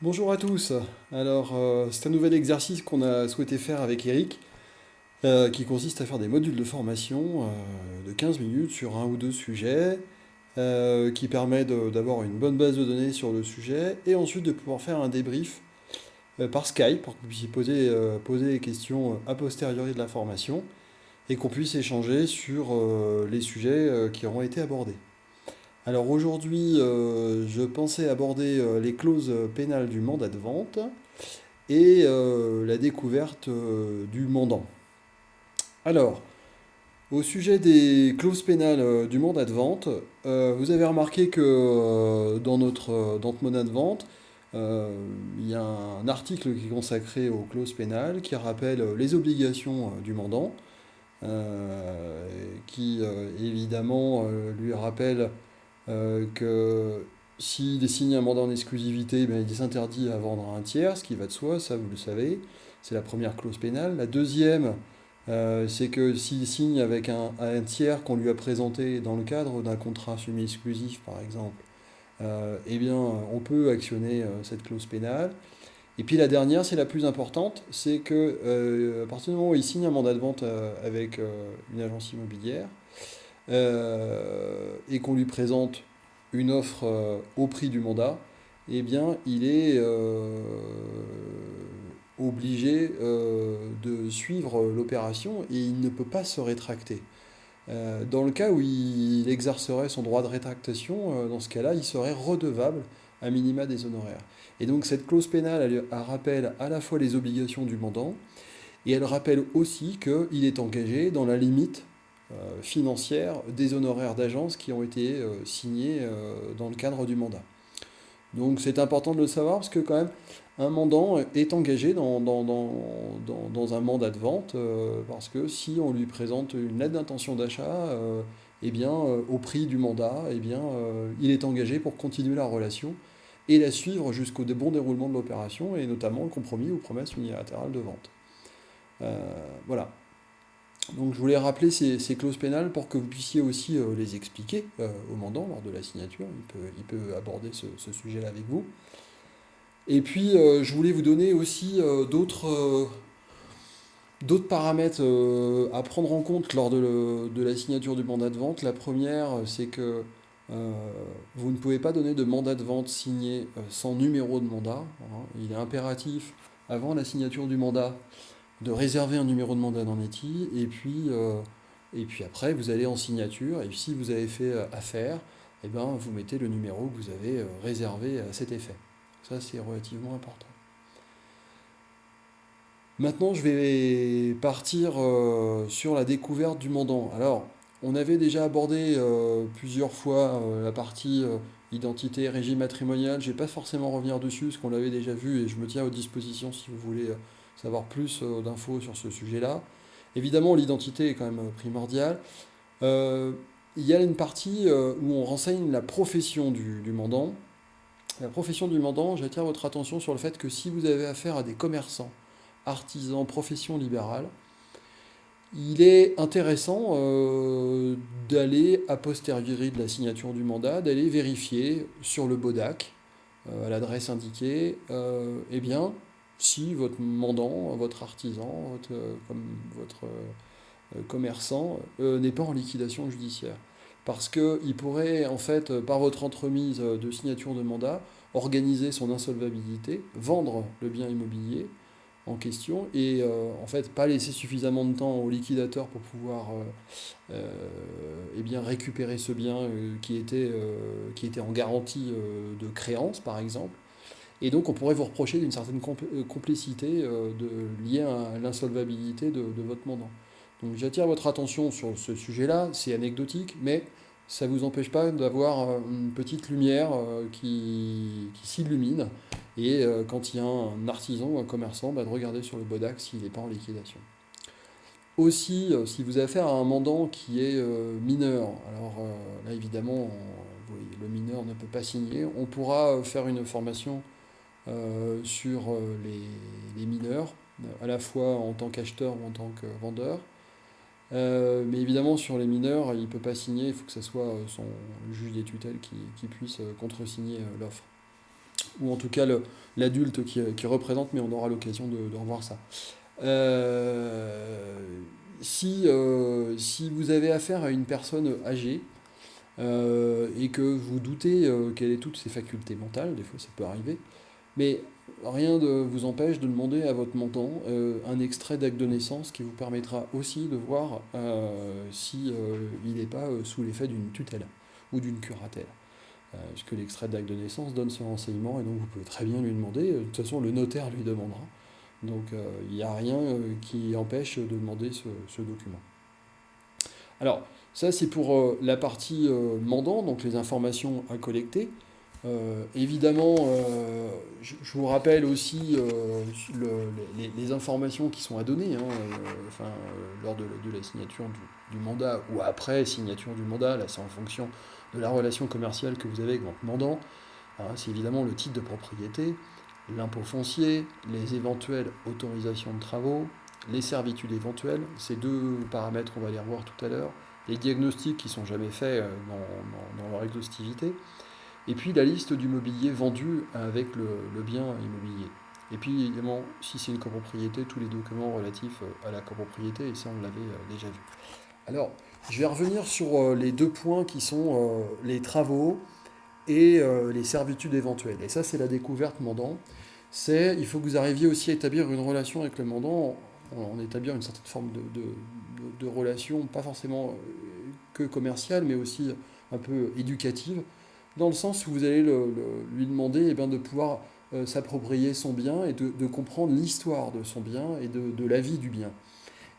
Bonjour à tous. Alors, c'est un nouvel exercice qu'on a souhaité faire avec Eric, qui consiste à faire des modules de formation de 15 minutes sur un ou deux sujets, qui permet d'avoir une bonne base de données sur le sujet, et ensuite de pouvoir faire un débrief par Skype pour que vous puissiez poser des questions a posteriori de la formation, et qu'on puisse échanger sur les sujets qui auront été abordés. Alors aujourd'hui, je pensais aborder les clauses pénales du mandat de vente et la découverte du mandant. Alors, au sujet des clauses pénales du mandat de vente, vous avez remarqué que dans notre mandat de vente, euh, il y a un article qui est consacré aux clauses pénales qui rappelle les obligations du mandant, qui évidemment lui rappelle que s'il signe un mandat en exclusivité, ben, il s'interdit à vendre à un tiers, ce qui va de soi, ça vous le savez. C'est la première clause pénale. La deuxième, c'est que s'il signe avec un tiers qu'on lui a présenté dans le cadre d'un contrat semi-exclusif, par exemple, eh bien, on peut actionner cette clause pénale. Et puis la dernière, c'est la plus importante, c'est que à partir du moment où il signe un mandat de vente avec une agence immobilière, et qu'on lui présente une offre au prix du mandat, eh bien, il est obligé de suivre l'opération et il ne peut pas se rétracter. Dans le cas où il exercerait son droit de rétractation, dans ce cas-là, il serait redevable à minima des honoraires. Et donc cette clause pénale, elle rappelle à la fois les obligations du mandant, et elle rappelle aussi qu'il est engagé dans la limite financière des honoraires d'agence qui ont été signés dans le cadre du mandat. Donc c'est important de le savoir parce que quand même un mandant est engagé dans un mandat de vente parce que si on lui présente une lettre d'intention d'achat, eh bien, au prix du mandat, eh bien, il est engagé pour continuer la relation et la suivre jusqu'au bon déroulement de l'opération et notamment le compromis ou promesse unilatérale de vente. Voilà. Donc je voulais rappeler ces clauses pénales pour que vous puissiez aussi les expliquer au mandant lors de la signature. Il peut aborder ce sujet-là avec vous. Et puis je voulais vous donner aussi d'autres paramètres à prendre en compte lors de la signature du mandat de vente. La première, c'est que euh, vous ne pouvez pas donner de mandat de vente signé sans numéro de mandat, hein. Il est impératif, avant la signature du mandat, de réserver un numéro de mandat dans Neti, et puis après, vous allez en signature, et si vous avez fait affaire, eh ben, vous mettez le numéro que vous avez réservé à cet effet. Ça, c'est relativement important. Maintenant, je vais partir sur la découverte du mandant. Alors, on avait déjà abordé plusieurs fois la partie identité, régime matrimonial. Je ne vais pas forcément revenir dessus, parce qu'on l'avait déjà vu, et je me tiens aux dispositions si vous voulez savoir plus d'infos sur ce sujet-là. Évidemment, l'identité est quand même primordiale. Euh, il y a une partie où on renseigne la profession du mandant. La profession du mandant, j'attire votre attention sur le fait que si vous avez affaire à des commerçants, artisans, profession libérale, il est intéressant d'aller, a posteriori de la signature du mandat, d'aller vérifier sur le BODAC, à l'adresse indiquée, eh bien, si votre mandant, votre artisan, votre commerçant n'est pas en liquidation judiciaire. Parce qu'il pourrait, en fait, par votre entremise de signature de mandat, organiser son insolvabilité, vendre le bien immobilier en question et en fait pas laisser suffisamment de temps au liquidateur pour pouvoir eh bien, récupérer ce bien qui était en garantie de créance par exemple. Et donc on pourrait vous reprocher d'une certaine complicité liée à l'insolvabilité de votre mandant. Donc j'attire votre attention sur ce sujet-là, c'est anecdotique, mais ça ne vous empêche pas d'avoir une petite lumière qui s'illumine, et quand il y a un artisan ou un commerçant, bah, de regarder sur le BODAC s'il n'est pas en liquidation. Aussi, si vous avez affaire à un mandant qui est mineur, alors là évidemment, oui, le mineur ne peut pas signer, on pourra faire une formation sur les mineurs, à la fois en tant qu'acheteur ou en tant que vendeur. Mais évidemment, sur les mineurs, il ne peut pas signer, il faut que ce soit le juge des tutelles qui puisse contresigner l'offre. ou en tout cas l'adulte qui représente, mais on aura l'occasion de revoir ça. Euh, si vous avez affaire à une personne âgée, et que vous doutez quelle est toutes ses facultés mentales, des fois ça peut arriver, mais rien ne vous empêche de demander à votre mandant un extrait d'acte de naissance qui vous permettra aussi de voir si il n'est pas sous l'effet d'une tutelle ou d'une curatelle. Puisque l'extrait d'acte de naissance donne ce renseignement et donc vous pouvez très bien lui demander. De toute façon, le notaire lui demandera. Donc il n'y a rien qui empêche de demander ce document. Alors, ça c'est pour la partie mandant, donc les informations à collecter. Évidemment, je vous rappelle aussi les informations qui sont à donner, hein, lors de la signature du mandat ou après signature du mandat. Là, c'est en fonction de la relation commerciale que vous avez avec votre mandant. Hein, c'est évidemment le titre de propriété, l'impôt foncier, les éventuelles autorisations de travaux, les servitudes éventuelles. Ces deux paramètres, on va les revoir tout à l'heure. Les diagnostics qui ne sont jamais faits dans leur exhaustivité. Et puis la liste du mobilier vendu avec le bien immobilier. Et puis évidemment, si c'est une copropriété, tous les documents relatifs à la copropriété, et ça on l'avait déjà vu. Alors, je vais revenir sur les deux points qui sont les travaux et les servitudes éventuelles. Et ça, c'est la découverte mandant. Il faut que vous arriviez aussi à établir une relation avec le mandant, en établir une certaine forme de relation, pas forcément que commerciale, mais aussi un peu éducative, dans le sens où vous allez lui demander de pouvoir s'approprier son bien et de comprendre l'histoire de son bien et de la vie du bien.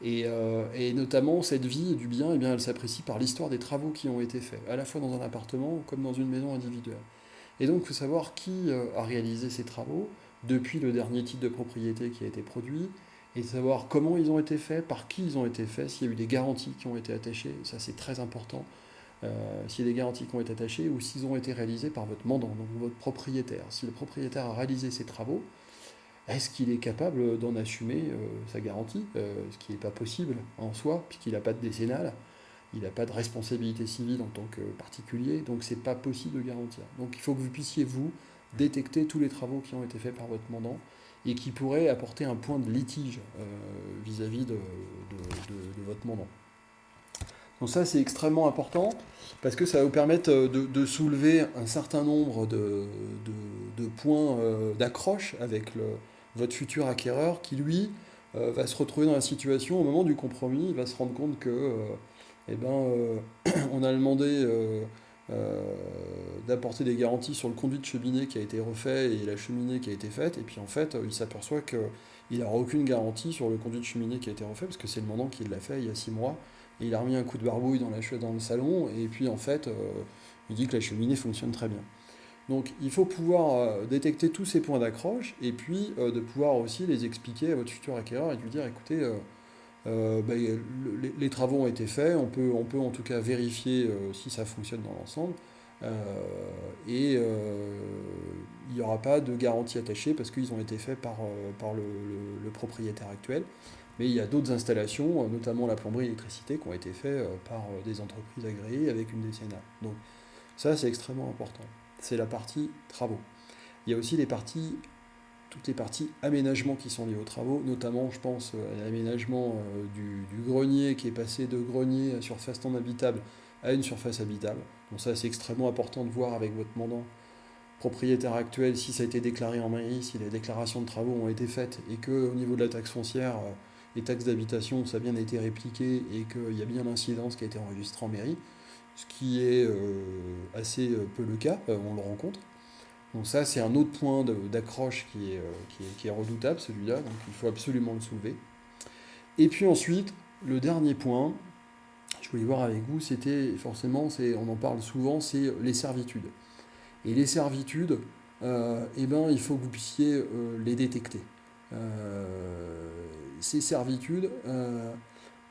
Et notamment, cette vie du bien, elle s'apprécie par l'histoire des travaux qui ont été faits, à la fois dans un appartement comme dans une maison individuelle. Et donc, il faut savoir qui a réalisé ces travaux depuis le dernier titre de propriété qui a été produit, et de savoir comment ils ont été faits, par qui ils ont été faits, s'il y a eu des garanties qui ont été attachées, ça c'est très important, s'il y a des garanties qui ont été attachées, ou s'ils ont été réalisés par votre mandant, donc votre propriétaire. Si le propriétaire a réalisé ces travaux, est-ce qu'il est capable d'en assumer sa garantie, ce qui n'est pas possible en soi, puisqu'il n'a pas de décennale, il n'a pas de responsabilité civile en tant que particulier, donc c'est pas possible de garantir. Donc il faut que vous puissiez, vous, détecter tous les travaux qui ont été faits par votre mandant et qui pourraient apporter un point de litige vis-à-vis de votre mandant. Donc ça, c'est extrêmement important parce que ça va vous permettre de soulever un certain nombre de points d'accroche avec votre futur acquéreur qui, lui, va se retrouver dans la situation, au moment du compromis, il va se rendre compte que on a demandé d'apporter des garanties sur le conduit de cheminée qui a été refait et la cheminée qui a été faite, et puis en fait, il s'aperçoit qu'il n'aura aucune garantie sur le conduit de cheminée qui a été refait, parce que c'est le mandant qui l'a fait il y a 6 mois, et il a remis un coup de barbouille dans le salon, et puis en fait, il dit que la cheminée fonctionne très bien. Donc il faut pouvoir détecter tous ces points d'accroche, et puis de pouvoir aussi les expliquer à votre futur acquéreur et lui dire, écoutez, les travaux ont été faits, on peut en tout cas vérifier si ça fonctionne dans l'ensemble, et il n'y aura pas de garantie attachée parce qu'ils ont été faits par le propriétaire actuel. Mais il y a d'autres installations, notamment la plomberie et l'électricité, qui ont été faites par des entreprises agréées avec une décennale. Donc ça, c'est extrêmement important. C'est la partie travaux. Il y a aussi toutes les parties aménagement qui sont liées aux travaux, notamment, je pense, à l'aménagement du grenier qui est passé de grenier à surface non habitable à une surface habitable. Donc ça, c'est extrêmement important de voir avec votre mandant propriétaire actuel si ça a été déclaré en mairie, si les déclarations de travaux ont été faites et qu'au niveau de la taxe foncière, les taxes d'habitation, ça a bien été répliqué et qu'il y a bien l'incidence qui a été enregistrée en mairie, ce qui est assez peu le cas, on le rencontre. Donc ça, c'est un autre point d'accroche qui est redoutable, celui-là, donc il faut absolument le soulever. Et puis ensuite, le dernier point, je voulais voir avec vous, c'était forcément, on en parle souvent, c'est les servitudes. Et les servitudes, il faut que vous puissiez les détecter. Ces servitudes,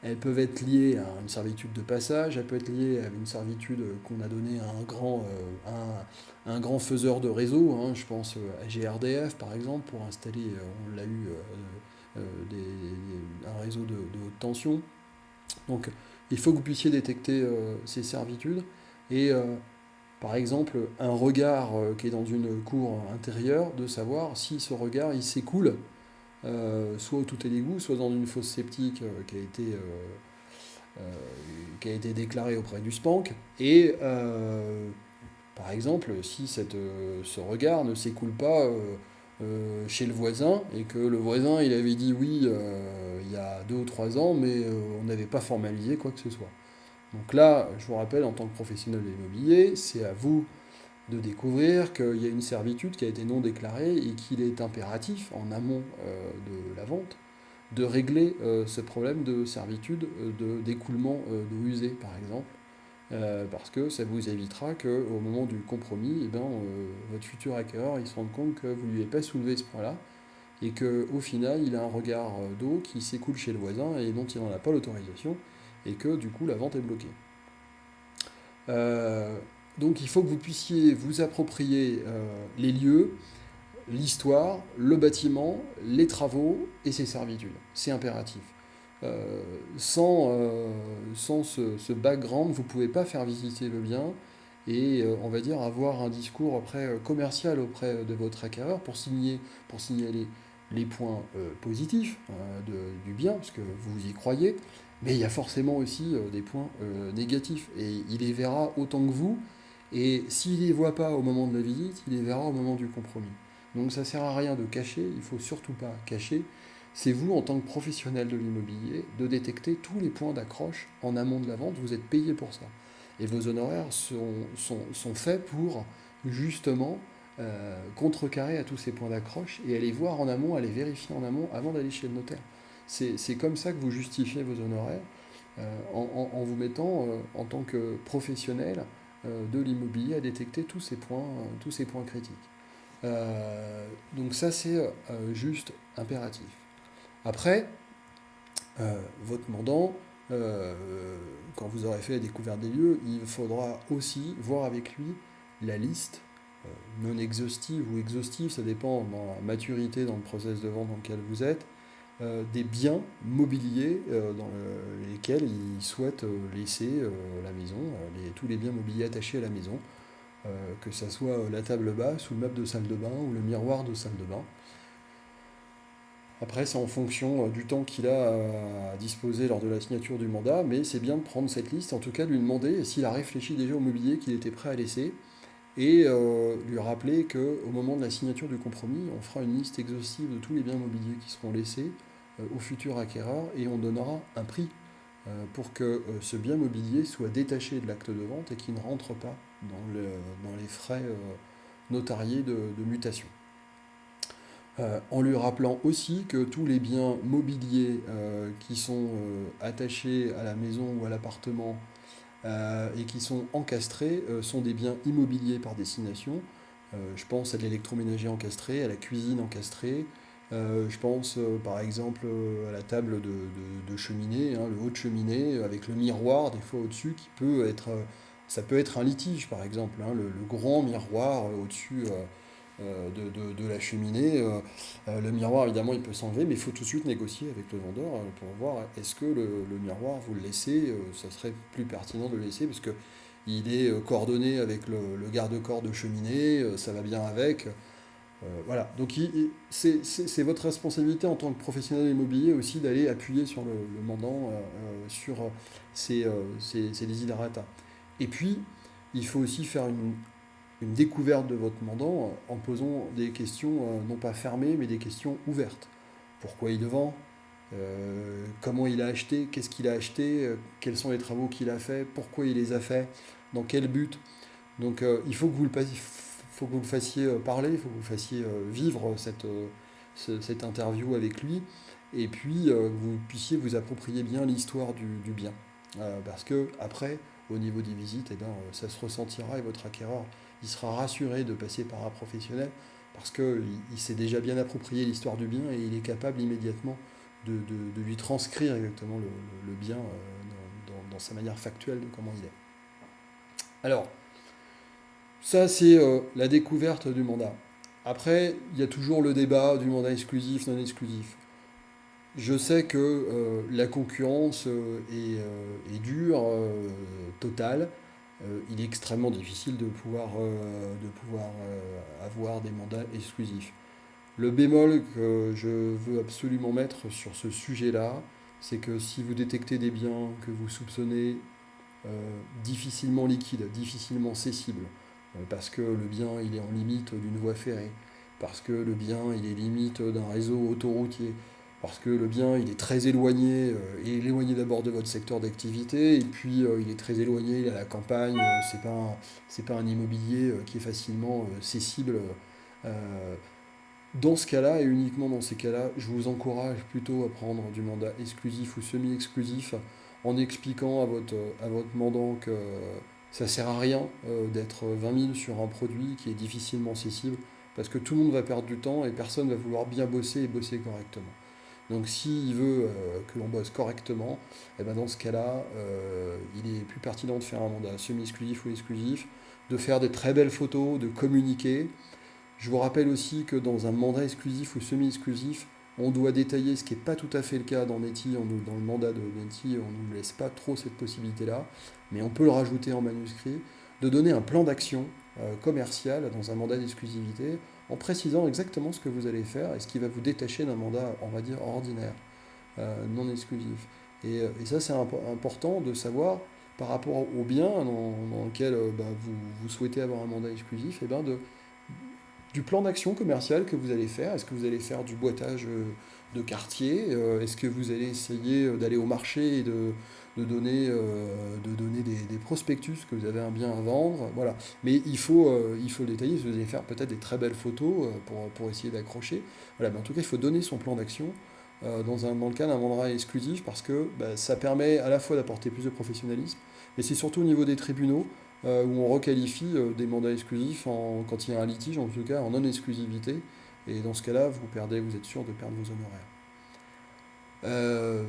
elles peuvent être liées à une servitude de passage, elles peuvent être liées à une servitude qu'on a donnée à un grand faiseur de réseau, hein, je pense à GRDF par exemple, pour installer, on l'a eu, un réseau de haute tension. Donc il faut que vous puissiez détecter ces servitudes et par exemple, un regard qui est dans une cour intérieure, de savoir si ce regard il s'écoule soit au tout est l'égout, soit dans une fosse septique euh, qui a été déclarée auprès du SPANC. Et par exemple, si ce regard ne s'écoule pas chez le voisin, et que le voisin il avait dit oui il y a 2 ou 3 ans, mais on n'avait pas formalisé quoi que ce soit. Donc là, je vous rappelle, en tant que professionnel de l'immobilier, c'est à vous de découvrir qu'il y a une servitude qui a été non déclarée et qu'il est impératif, en amont de la vente, de régler ce problème de servitude, d'écoulement d'eau usée, par exemple, parce que ça vous évitera qu'au moment du compromis, eh ben, votre futur acquéreur il se rende compte que vous ne lui avez pas soulevé ce point-là, et qu'au final, il a un regard d'eau qui s'écoule chez le voisin et dont il n'en a pas l'autorisation, et que du coup la vente est bloquée. Euh, donc il faut que vous puissiez vous approprier les lieux, l'histoire, le bâtiment, les travaux et ses servitudes. C'est impératif. Sans ce background, vous ne pouvez pas faire visiter le bien et on va dire avoir un discours après commercial auprès de votre acquéreur pour signaler les points positifs du bien, parce que vous y croyez, mais il y a forcément aussi des points négatifs et il les verra autant que vous, et s'il ne les voit pas au moment de la visite, il les verra au moment du compromis. Donc ça ne sert à rien de cacher, il ne faut surtout pas cacher. C'est vous, en tant que professionnel de l'immobilier, de détecter tous les points d'accroche en amont de la vente. Vous êtes payé pour ça. Et vos honoraires sont faits pour justement contrecarrer à tous ces points d'accroche et aller voir en amont, aller vérifier en amont avant d'aller chez le notaire. C'est comme ça que vous justifiez vos honoraires en vous mettant en tant que professionnel de l'immobilier à détecter tous ces points critiques. Donc ça c'est juste impératif. Après, votre mandant, quand vous aurez fait la découverte des lieux, il faudra aussi voir avec lui la liste non exhaustive ou exhaustive, ça dépend de la maturité dans le process de vente dans lequel vous êtes, des biens mobiliers lesquels il souhaite laisser la maison, tous les biens mobiliers attachés à la maison, que ce soit la table basse ou le meuble de salle de bain ou le miroir de salle de bain. Après, c'est en fonction du temps qu'il a à disposer lors de la signature du mandat, mais c'est bien de prendre cette liste, en tout cas de lui demander s'il a réfléchi déjà au mobilier qu'il était prêt à laisser, et lui rappeler qu'au moment de la signature du compromis, on fera une liste exhaustive de tous les biens mobiliers qui seront laissés au futur acquéreur, et on donnera un prix pour que ce bien mobilier soit détaché de l'acte de vente et qu'il ne rentre pas dans les frais notariés de mutation. En lui rappelant aussi que tous les biens mobiliers qui sont attachés à la maison ou à l'appartement et qui sont encastrés sont des biens immobiliers par destination. Je pense à l'électroménager encastré, à la cuisine encastrée. Je pense par exemple à la table de cheminée, hein, le haut de cheminée avec le miroir des fois au-dessus qui peut être, ça peut être un litige par exemple, hein, le grand miroir au-dessus de la cheminée. Le miroir, évidemment, il peut s'enlever, mais il faut tout de suite négocier avec le vendeur pour voir est-ce que le miroir, vous le laissez, ça serait plus pertinent de le laisser, parce que il est coordonné avec le garde-corps de cheminée, ça va bien avec. Voilà, donc c'est votre responsabilité en tant que professionnel immobilier aussi d'aller appuyer sur le mandant sur ces desiderata. Et puis, il faut aussi faire une découverte de votre mandant en posant des questions non pas fermées, mais des questions ouvertes. Pourquoi il vend comment il a acheté, qu'est-ce qu'il a acheté, quels sont les travaux qu'il a fait, pourquoi il les a fait, dans quel but. Donc il faut que faut que vous le fassiez parler, il faut que vous fassiez vivre cette interview avec lui, et puis vous puissiez vous approprier bien l'histoire du bien. Parce que après, au niveau des visites, eh bien, ça se ressentira, et votre acquéreur il sera rassuré de passer par un professionnel parce qu'il s'est déjà bien approprié l'histoire du bien et il est capable immédiatement de lui transcrire exactement le bien dans sa manière factuelle de comment il est. Alors, ça c'est la découverte du mandat. Après, il y a toujours le débat du mandat exclusif, non exclusif. Je sais que la concurrence est dure, totale. il est extrêmement difficile de pouvoir avoir des mandats exclusifs. Le bémol que je veux absolument mettre sur ce sujet-là, c'est que si vous détectez des biens que vous soupçonnez difficilement liquides, difficilement cessibles, parce que le bien il est en limite d'une voie ferrée, parce que le bien il est limite d'un réseau autoroutier, parce que le bien il est très éloigné, il est éloigné d'abord de votre secteur d'activité, et puis il est très éloigné, il est à la campagne, c'est pas un immobilier qui est facilement cessible. euh, Dans ce cas-là, et uniquement dans ces cas-là, je vous encourage plutôt à prendre du mandat exclusif ou semi-exclusif en expliquant à votre mandant que ça sert à rien d'être 20 000 sur un produit qui est difficilement cessible parce que tout le monde va perdre du temps et personne va vouloir bien bosser et bosser correctement. Donc s'il veut que l'on bosse correctement, eh ben dans ce cas-là, il est plus pertinent de faire un mandat semi-exclusif ou exclusif, de faire des très belles photos, de communiquer. Je vous rappelle aussi que dans un mandat exclusif ou semi-exclusif, on doit détailler, ce qui n'est pas tout à fait le cas dans Neti, dans le mandat de Neti, on ne nous laisse pas trop cette possibilité-là, mais on peut le rajouter en manuscrit, de donner un plan d'action commercial dans un mandat d'exclusivité en précisant exactement ce que vous allez faire et ce qui va vous détacher d'un mandat, on va dire, ordinaire, non exclusif. Et ça, c'est important de savoir par rapport au bien dans lequel vous souhaitez avoir un mandat exclusif, et ben du plan d'action commercial que vous allez faire. Est-ce que vous allez faire du boitage de quartier? Est-ce que vous allez essayer d'aller au marché et de donner des prospectus que vous avez un bien à vendre? Voilà. Mais il faut le détailler. Vous allez faire peut-être des très belles photos pour essayer d'accrocher. Voilà. Mais en tout cas, il faut donner son plan d'action dans le cas d'un mandat exclusif parce que ça permet à la fois d'apporter plus de professionnalisme, mais c'est surtout au niveau des tribunaux où on requalifie des mandats exclusifs quand il y a un litige, en tout cas en non-exclusivité. Et dans ce cas-là, vous êtes sûr de perdre vos honoraires. Euh,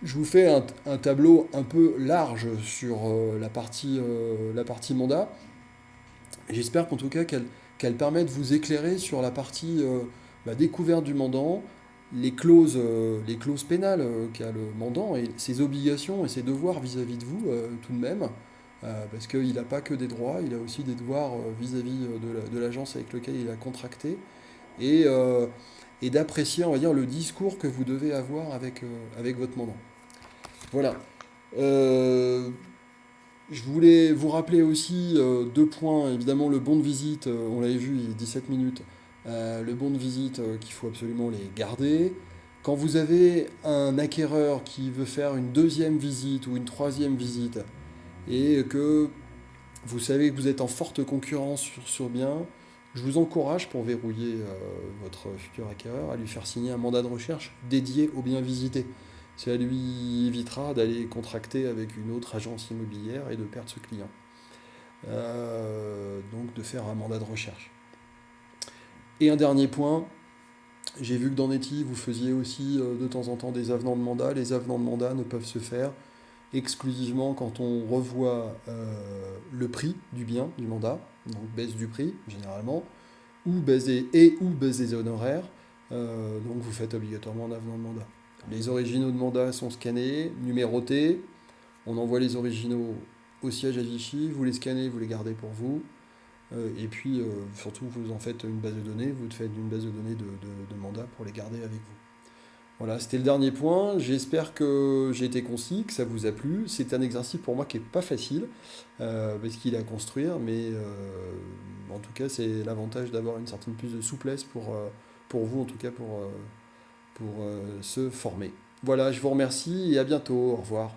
je vous fais un tableau un peu large sur la partie mandat. J'espère qu'en tout cas qu'elle permet de vous éclairer sur la partie découverte du mandant, les clauses pénales qu'a le mandant et ses obligations et ses devoirs vis-à-vis de vous tout de même. Parce qu'il n'a pas que des droits, il a aussi des devoirs vis-à-vis de l'agence avec laquelle il a contracté, et, euh, et d'apprécier, on va dire, le discours que vous devez avoir avec votre mandant. Voilà. Euh, je voulais vous rappeler aussi deux points. Évidemment, le bon de visite, on l'avait vu, il est 17 minutes. Le bon de visite, qu'il faut absolument les garder. Quand vous avez un acquéreur qui veut faire une deuxième visite ou une troisième visite, et que vous savez que vous êtes en forte concurrence sur bien, je vous encourage pour verrouiller votre futur acquéreur à lui faire signer un mandat de recherche dédié aux biens visités. Ça lui évitera d'aller contracter avec une autre agence immobilière et de perdre ce client. Donc de faire un mandat de recherche. Et un dernier point, j'ai vu que dans Neti, vous faisiez aussi de temps en temps des avenants de mandat. Les avenants de mandat ne peuvent se faire exclusivement quand on revoit le prix du bien, du mandat, donc baisse du prix généralement, ou baisse des honoraires, donc vous faites obligatoirement un avenant de mandat. Les originaux de mandat sont scannés, numérotés, on envoie les originaux au siège à Vichy, vous les scannez, vous les gardez pour vous, et puis surtout vous en faites une base de données, vous faites une base de données de mandats pour les garder avec vous. Voilà, c'était le dernier point. J'espère que j'ai été concis, que ça vous a plu. C'est un exercice pour moi qui n'est pas facile, parce qu'il est à construire, mais en tout cas, c'est l'avantage d'avoir une certaine plus de souplesse pour vous, en tout cas pour se former. Voilà, je vous remercie et à bientôt. Au revoir.